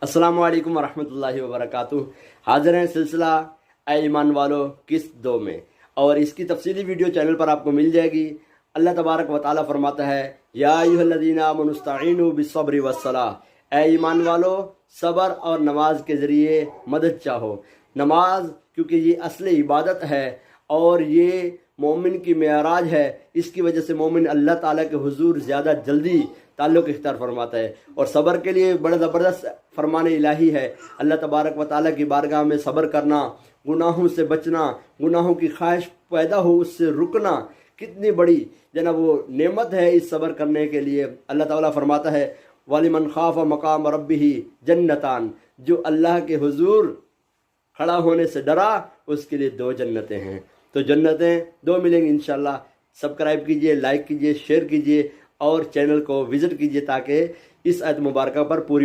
السلام علیکم ورحمۃ اللہ وبرکاتہ۔ حاضر ہیں سلسلہ اے ایمان والو قسط 2 میں، اور اس کی تفصیلی ویڈیو چینل پر آپ کو مل جائے گی۔ اللہ تبارک و تعالیٰ فرماتا ہے یا ایھا الذین آمنوا استعینوا بالصبر والصلاۃ، اے ایمان والو صبر اور نماز کے ذریعے مدد چاہو۔ نماز کیونکہ یہ اصل عبادت ہے اور یہ مومن کی معراج ہے، اس کی وجہ سے مومن اللہ تعالیٰ کے حضور زیادہ جلدی تعلق اختیار فرماتا ہے۔ اور صبر کے لیے بڑا زبردست فرمان الہی ہے، اللہ تبارک و تعالیٰ کی بارگاہ میں صبر کرنا، گناہوں سے بچنا، گناہوں کی خواہش پیدا ہو اس سے رکنا، کتنی بڑی جناب وہ نعمت ہے اس صبر کرنے کے لیے۔ اللہ تعالیٰ فرماتا ہے وَلِمَنْ خَافَ مَقَامَ رَبِّهِ جَنَّتَانِ، جو اللہ کے حضور کھڑا ہونے سے ڈرا اس کے لیے 2 جنتیں ہیں۔ تو جنتیں 2 ملیں گی انشاءاللہ۔ سبسکرائب کیجئے، لائک کیجئے، شیئر کیجئے اور چینل کو وزٹ کیجئے تاکہ اس آیت مبارکہ پر پوری